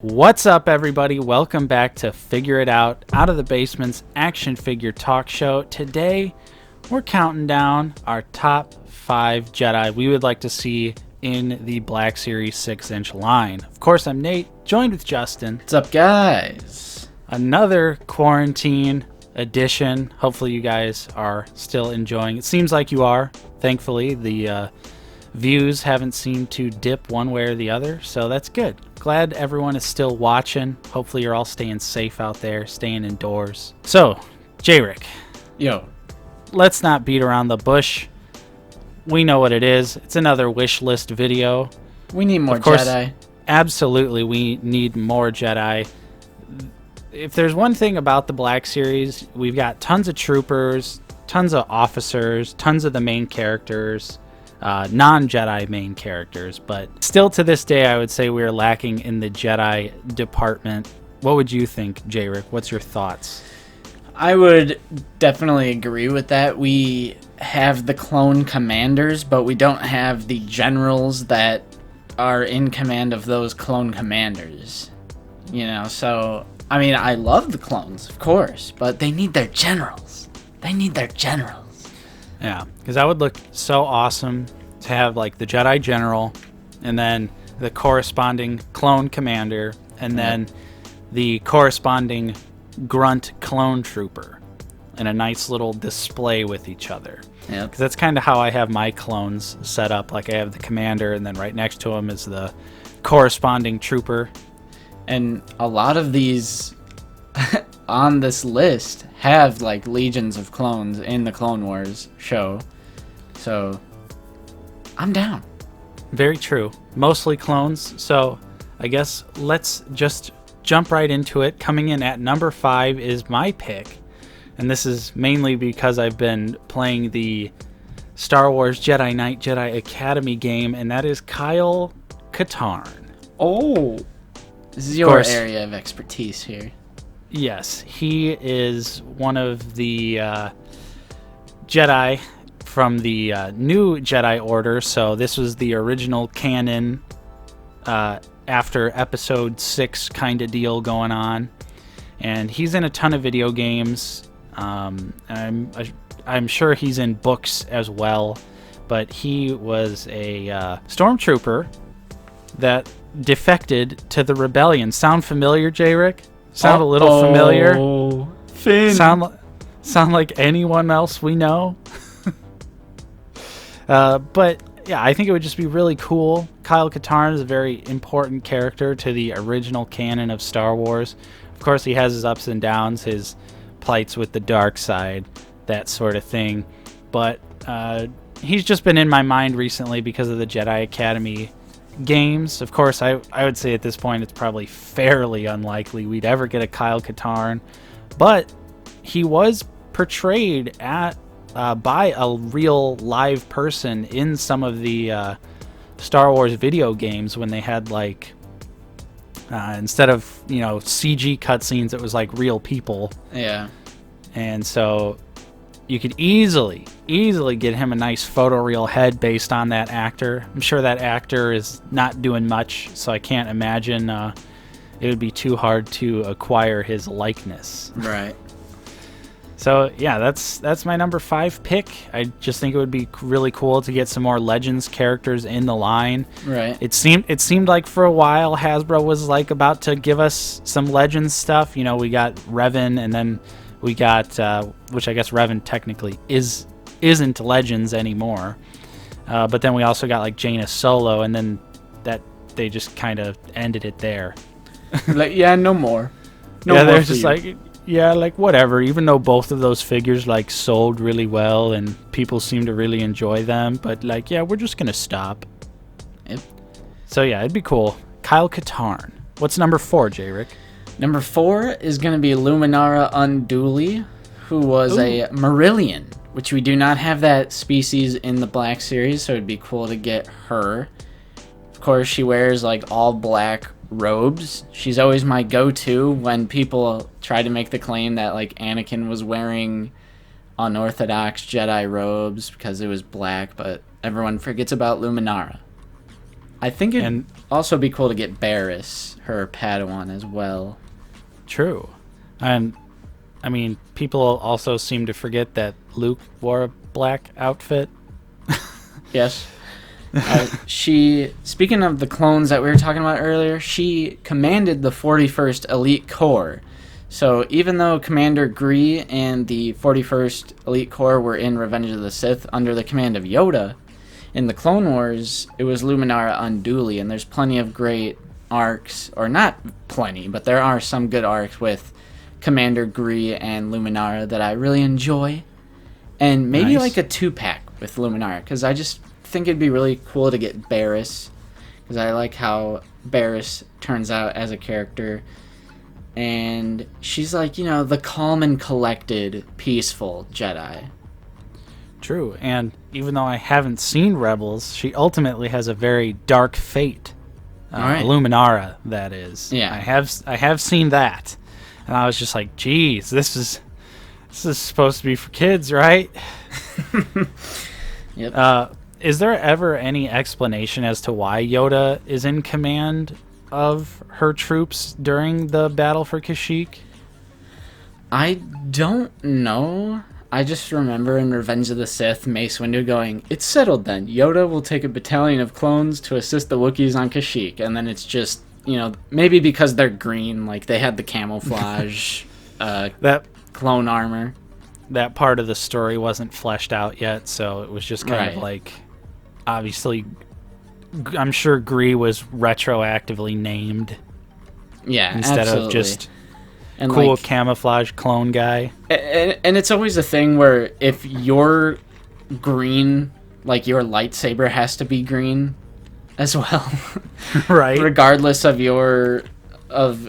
What's up, everybody? Welcome back to Figure It Out of the Basement's action figure talk show. Today, we're counting down our top 5 Jedi we would like to see in the Black Series 6-inch line. Of course, I'm Nate, joined with Justin. What's up, guys? Another quarantine edition. Hopefully, you guys are still enjoying. It seems like you are. Thankfully, the views haven't seemed to dip one way or the other, so that's good. Glad everyone is still watching. Hopefully you're all staying safe out there, staying indoors. So, J-Rick. Yo. Let's not beat around the bush. We know what it is. It's another wish list video. We need more of course, Jedi. Absolutely, we need more Jedi. If there's one thing about the Black Series, we've got tons of troopers, tons of officers, tons of the main characters. Non-Jedi main characters, but still to this day I would say we are lacking in the Jedi department. What would you think, J-Rick? What's your thoughts? I would definitely agree with that. We have the clone commanders, but we don't have the generals that are in command of those clone commanders. You know, so, I mean, I love the clones, of course, but they need their generals. Yeah, because that would look so awesome to have like the Jedi General and then the corresponding clone commander and then the corresponding grunt clone trooper and a nice little display with each other. Yeah, because that's kind of how I have my clones set up. Like I have the commander and then right next to him is the corresponding trooper. And a lot of these on this list have like legions of clones in the Clone Wars show, so I'm down. Very true. Mostly clones, so I guess let's just jump right into it. Coming in at number 5 is my pick, and this is mainly because I've been playing the Star Wars Jedi Knight Jedi Academy game, and that is KATARN. Oh, this is your area of expertise here. Yes, he is one of the Jedi from the new Jedi Order. So this was the original canon after Episode 6 kind of deal going on. And he's in a ton of video games. I'm sure he's in books as well. But he was a stormtrooper that defected to the rebellion. Sound familiar, J-Rick? Sound a little familiar? Finn. Sound like anyone else we know? But yeah, I think it would just be really cool. KATARN is a very important character to the original canon of Star Wars. Of course, he has his ups and downs, his plights with the dark side, that sort of thing. But he's just been in my mind recently because of the Jedi Academy games. Of course, I would say at this point it's probably fairly unlikely we'd ever get a KATARN, but he was portrayed at by a real live person in some of the Star Wars video games when they had like instead of CG cutscenes, it was like real people. Yeah, and so you could easily get him a nice photoreal head based on that actor. I'm sure that actor is not doing much, so I can't imagine it would be too hard to acquire his likeness. Right. So yeah, that's my number 5 pick. I just think it would be really cool to get some more Legends characters in the line. Right. It seemed like for a while Hasbro was like about to give us some Legends stuff. You know, we got Revan, and then we got, which I guess Revan technically isn't Legends anymore. But then we also got like Jaina Solo, and then that they just kind of ended it there. Like, yeah, no more. Yeah, they're just like, yeah, like whatever. Even though both of those figures like sold really well and people seem to really enjoy them, but like, yeah, we're just gonna stop. Yep. So yeah, it'd be cool. KATARN. What's number 4, J-Rick? Number 4 is going to be LUMINARA UNDULI, who was a Marillion, which we do not have that species in the Black Series, so it'd be cool to get her. Of course, she wears like all black robes. She's always my go-to when people try to make the claim that like Anakin was wearing unorthodox Jedi robes because it was black, but everyone forgets about LUMINARA. I think it'd also be cool to get Barriss, her Padawan, as well. True. And, I mean, people also seem to forget that Luke wore a black outfit. Yes. Speaking of the clones that we were talking about earlier, she commanded the 41st Elite Corps. So even though Commander Gree and the 41st Elite Corps were in Revenge of the Sith under the command of Yoda, in the Clone Wars, it was Luminara Unduli, and there's plenty of great arcs, or not plenty, but there are some good arcs with Commander Gree and Luminara that I really enjoy. And maybe like a 2-pack with Luminara, because I just think it'd be really cool to get Barriss, because I like how Barriss turns out as a character. And she's like, you know, the calm and collected, peaceful Jedi. True, and even though I haven't seen Rebels, she ultimately has a very dark fate. Right. Luminara, that is. Yeah. I have seen that, and I was just like, geez, this is supposed to be for kids, right? Yep. Is there ever any explanation as to why Yoda is in command of her troops during the battle for Kashyyyk? I don't know. I just remember in Revenge of the Sith, Mace Windu going, "It's settled then. Yoda will take a battalion of clones to assist the Wookiees on Kashyyyk." And then it's just, you know, maybe because they're green, like they had the camouflage that clone armor. That part of the story wasn't fleshed out yet, so it was just kind of like, obviously, I'm sure Gree was retroactively named. Yeah, instead absolutely. of just and cool like, camouflage clone guy. And it's always a thing where if you're green, like your lightsaber has to be green as well. Right. Regardless of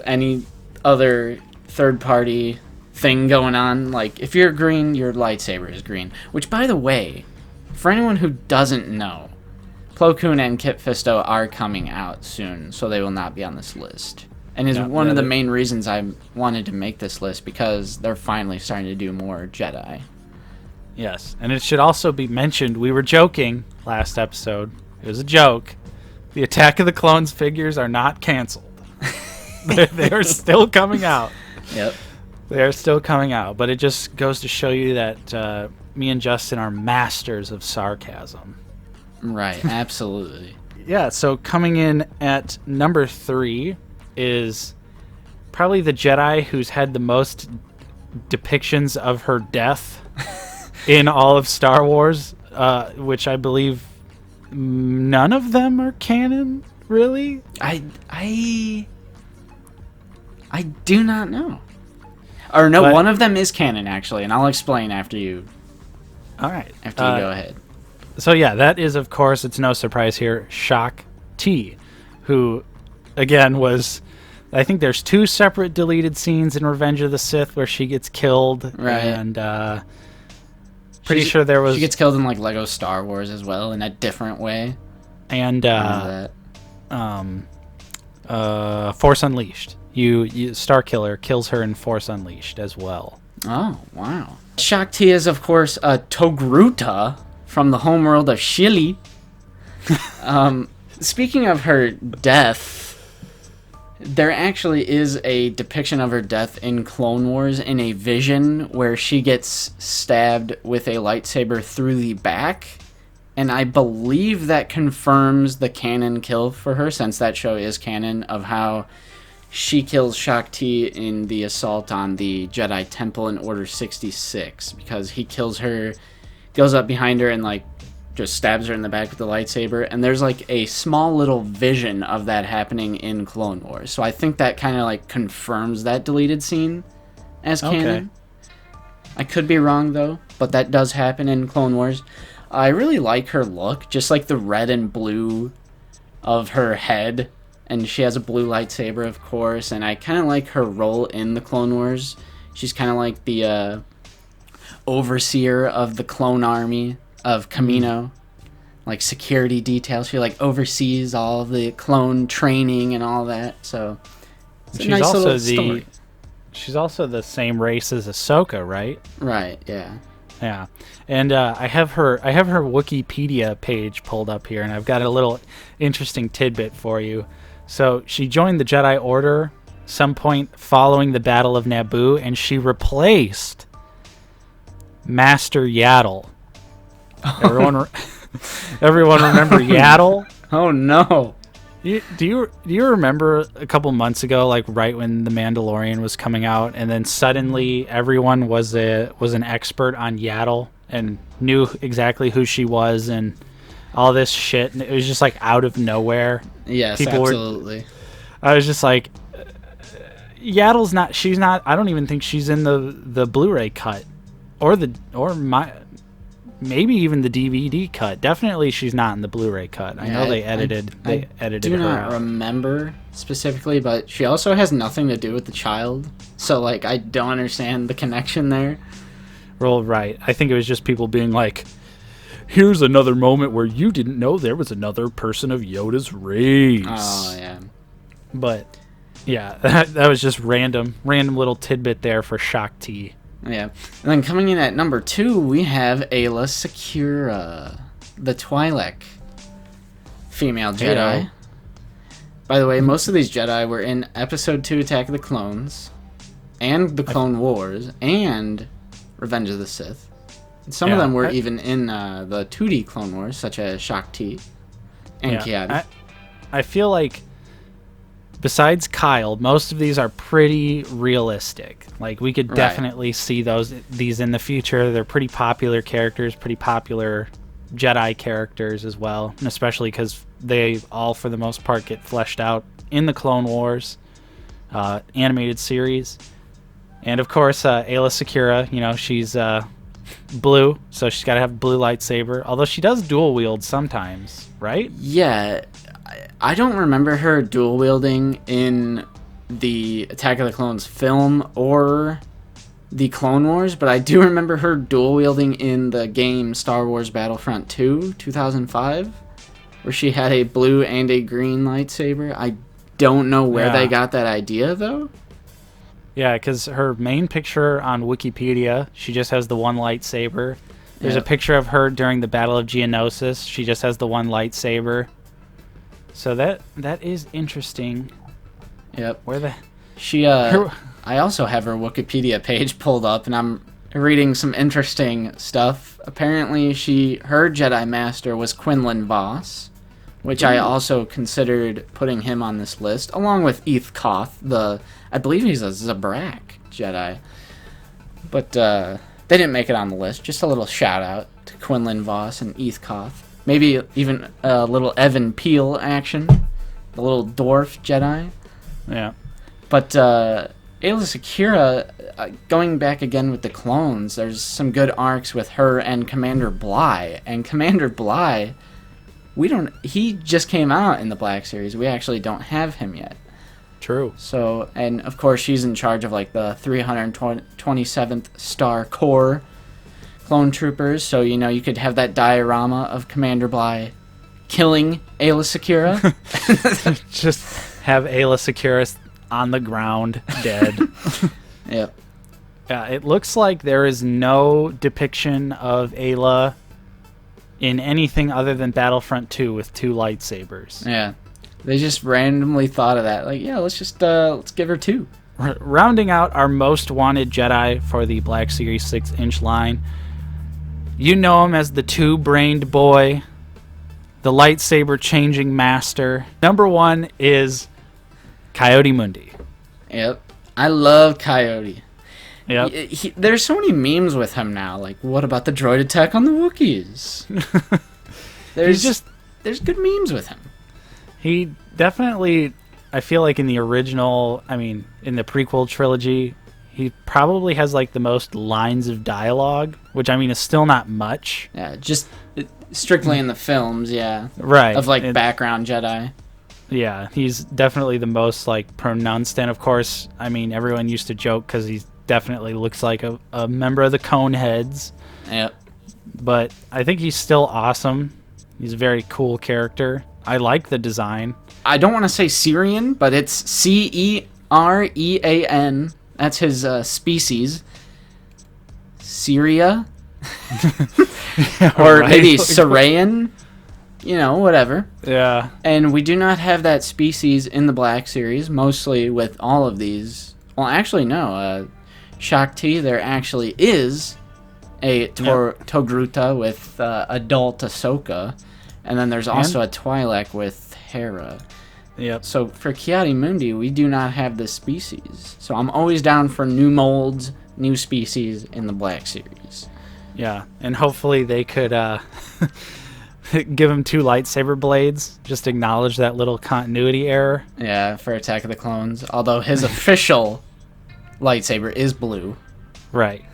any other third party thing going on. Like if you're green, your lightsaber is green. Which, by the way, for anyone who doesn't know, Plo Koon and Kit Fisto are coming out soon, so they will not be on this list. And is one of the main reasons I wanted to make this list, because they're finally starting to do more Jedi. Yes, and it should also be mentioned, we were joking last episode. It was a joke. The Attack of the Clones figures are not canceled. They are still coming out. Yep. They are still coming out, but it just goes to show you that me and Justin are masters of sarcasm. Right, absolutely. Yeah, so coming in at number 3 is probably the Jedi who's had the most depictions of her death in all of Star Wars, which I believe none of them are canon, really? I do not know. Or no, one of them is canon, actually, and I'll explain after you. All right. After you go ahead. So yeah, that is, of course, it's no surprise here, SHAAK T, who, again, was... I think there's 2 separate deleted scenes in Revenge of the Sith where she gets killed. Right. And pretty sure there was... She gets killed in, like, Lego Star Wars as well, in a different way. And Force Unleashed. You Starkiller kills her in Force Unleashed as well. Oh, wow. SHAAK T is, of course, a Togruta from the homeworld of Chile. Speaking of her death, there actually is a depiction of her death in Clone Wars in a vision where she gets stabbed with a lightsaber through the back. And I believe that confirms the canon kill for her, since that show is canon, of how she kills SHAAK T in the assault on the Jedi Temple in Order 66, because he kills her, goes up behind her and like just stabs her in the back with the lightsaber, and there's like a small little vision of that happening in Clone Wars. So I think that kind of like confirms that deleted scene as canon. I could be wrong though, but that does happen in Clone Wars. I really like her look, just like the red and blue of her head. And she has a blue lightsaber, of course, and I kind of like her role in the Clone Wars. She's kind of like the overseer of the clone army of Kamino, like security details. She like oversees all of the clone training and all that. So it's a nice little story. She's also the same race as Ahsoka, right? Right. Yeah. Yeah, and I have her Wikipedia page pulled up here, and I've got a little interesting tidbit for you. So she joined the Jedi Order some point following the Battle of Naboo, and she replaced Master Yaddle. Everyone remember Yaddle? Oh no! Do you remember a couple months ago, like right when The Mandalorian was coming out, and then suddenly everyone was an expert on Yaddle and knew exactly who she was and all this shit, and it was just like out of nowhere. Yes, absolutely. I was just like, Yaddle's not. She's not. I don't even think she's in the Blu-ray cut, maybe even the DVD cut. Definitely, she's not in the Blu-ray cut. I know they edited her out. I do not remember specifically, but she also has nothing to do with the child. So, like, I don't understand the connection there. Well, right. I think it was just people being like, "Here's another moment where you didn't know there was another person of Yoda's race." Oh yeah. But yeah, that was just random little tidbit there for SHAAK T. Yeah. And then coming in at number 2, we have AAYLA SECURA, the Twi'lek female Jedi. Hey, by the way, most of these Jedi were in Episode 2 Attack of the Clones, and the Clone Wars, and Revenge of the Sith. And some of them were even in the 2D Clone Wars, such as SHAAK T and KI-ADI. I feel like, besides Kyle, most of these are pretty realistic. Like, we could definitely see these in the future. They're pretty popular characters, pretty popular Jedi characters as well, and especially because they all, for the most part, get fleshed out in the Clone Wars animated series. And, of course, AAYLA SECURA, she's blue, so she's got to have a blue lightsaber, although she does dual wield sometimes, right? Yeah. I don't remember her dual wielding in the Attack of the Clones film or the Clone Wars, but I do remember her dual wielding in the game Star Wars Battlefront 2, 2005, where she had a blue and a green lightsaber. I don't know where they got that idea, though. Yeah, because her main picture on Wikipedia, she just has the one lightsaber. There's a picture of her during the Battle of Geonosis. She just has the one lightsaber. So that is interesting. Yep. I also have her Wikipedia page pulled up, and I'm reading some interesting stuff. Apparently, her Jedi Master was Quinlan Vos, which I also considered putting him on this list, along with Eth Koth, I believe he's a Zabrak Jedi. But they didn't make it on the list. Just a little shout out to Quinlan Vos and Eth Koth. Maybe even a little Evan Peel action. The little dwarf Jedi. Yeah. But AAYLA SECURA, going back again with the clones, there's some good arcs with her and Commander Bly. And Commander Bly, he just came out in the Black Series. We actually don't have him yet. True. So, and of course she's in charge of like the 327th Star Corps clone troopers, so you could have that diorama of Commander Bly killing AAYLA SECURA. Just have AAYLA SECURA on the ground, dead. Yep. Yeah, it looks like there is no depiction of Ayla in anything other than Battlefront 2 with 2 lightsabers. Yeah. They just randomly thought of that. Like, yeah, let's give her 2. Rounding out our most wanted Jedi for the Black Series 6-inch line, you know him as the two-brained boy, the lightsaber-changing master. Number 1 is KI-ADI-MUNDI. Yep. I love Coyote. Yep. There's so many memes with him now. Like, what about the droid attack on the Wookiees? There's good memes with him. He definitely, I feel like in the original, in the prequel trilogy, he probably has like the most lines of dialogue, which is still not much. Yeah, just strictly in the films, yeah. Right. Of like background Jedi. Yeah, he's definitely the most like pronounced, and of course, everyone used to joke because he definitely looks like a member of the Coneheads. Yep. But I think he's still awesome. He's a very cool character. I like the design. I don't want to say Syrian, but it's Cerean. That's his species. Syria. Or right. maybe Sarayan, whatever. Yeah. And we do not have that species in the Black Series, mostly with all of these. Well, actually, no. SHAAK T, there actually is a Togruta with adult Ahsoka, and then there's also a Twi'lek with Hera. Yep. So for KI-ADI-MUNDI, we do not have this species. So I'm always down for new molds, new species in the Black Series. Yeah, and hopefully they could give him 2 lightsaber blades. Just acknowledge that little continuity error. Yeah, for Attack of the Clones. Although his official lightsaber is blue. Right.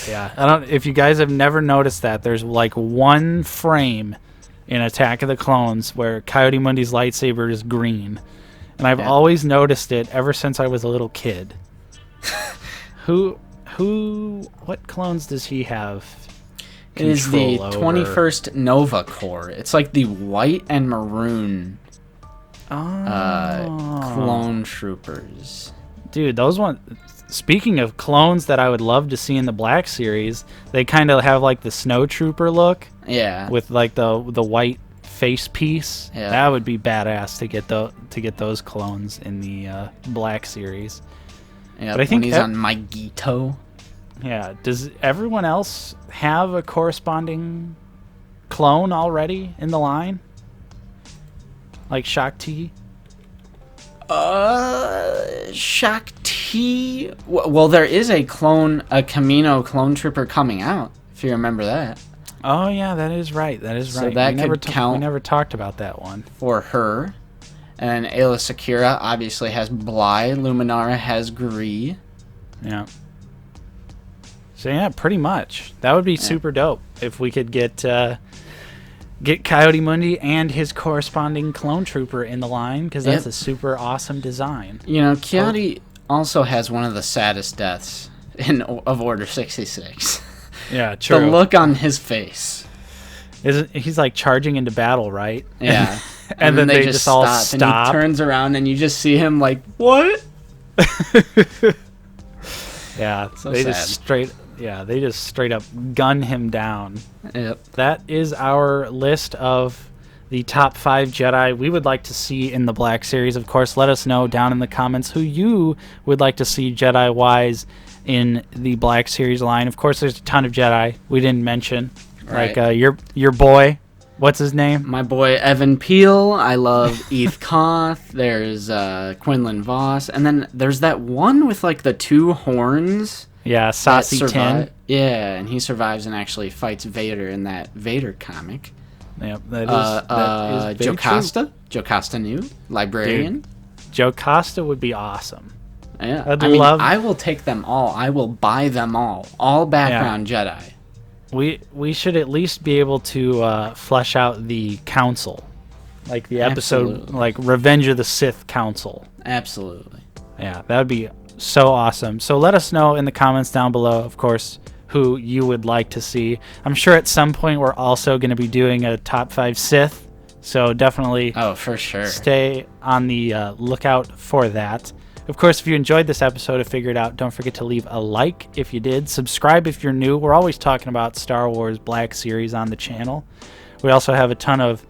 Yeah. If you guys have never noticed that, there's like one frame in Attack of the Clones where KI-ADI-MUNDI's lightsaber is green. And I've always noticed it ever since I was a little kid. What clones does he have? It is the 21st Nova Corps. It's like the white and maroon clone troopers. Dude, those ones. Speaking of clones that I would love to see in the Black Series, they kind of have like the snow trooper look. Yeah. With like the white face piece. Yeah. That would be badass to get those clones in the Black Series. Yeah, but I think he's on Magito. Yeah. Does everyone else have a corresponding clone already in the line? Like SHAAK T? SHAAK T. Well, there is a Camino clone trooper coming out, if you remember that. Oh yeah, that is right. That is right. So that could count. We never talked about that one. For her. And AAYLA SECURA obviously has Bly. Luminara has Gree. Yeah. So yeah, pretty much. That would be super dope if we could get KI-ADI-MUNDI and his corresponding clone trooper in the line, because that's a super awesome design. KI-ADI also has one of the saddest deaths of Order 66. Yeah, true. The look on his face. He's like charging into battle, right? Yeah. and then they just all stop. And he turns around and you just see him like, what? Yeah, so they sad. They just straight up gun him down. Yep. That is our list of the top 5 Jedi we would like to see in the Black Series. Of course, let us know down in the comments who you would like to see Jedi-wise in the Black Series line. Of course, there's a ton of Jedi we didn't mention. Right. Like your boy, what's his name? My boy Evan Peel. I love Eth Koth. There's Quinlan Voss. And then there's that one with like the 2 horns. Yeah, Saucy Tin. Yeah, and he survives and actually fights Vader in that Vader comic. Yep, that is Jocasta? Jocasta New, Librarian. Dude, Jocasta would be awesome. Yeah, I will take them all. I will buy them all. All background Jedi. We should at least be able to flesh out the council, like the episode, like Revenge of the Sith Council. Absolutely. Yeah, that would be so awesome. So let us know in the comments down below, of course, who you would like to see. I'm sure at some point we're also going to be doing a top 5 Sith, so definitely for sure stay on the lookout for that. Of course, if you enjoyed this episode of Figure It Out, don't forget to leave a like if you did. Subscribe if you're new. We're always talking about Star Wars Black Series on the channel. We also have a ton of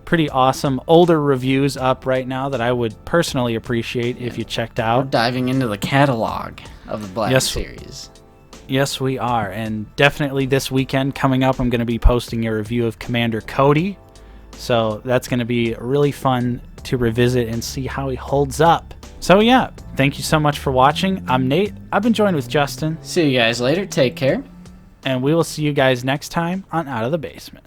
pretty awesome older reviews up right now that I would personally appreciate if you checked out. We're diving into the catalog of the Black Series. Yes, we are. And definitely this weekend coming up, I'm going to be posting a review of Commander Cody. So that's going to be really fun to revisit and see how he holds up. So yeah, thank you so much for watching. I'm Nate. I've been joined with Justin. See you guys later. Take care. And we will see you guys next time on Out of the Basement.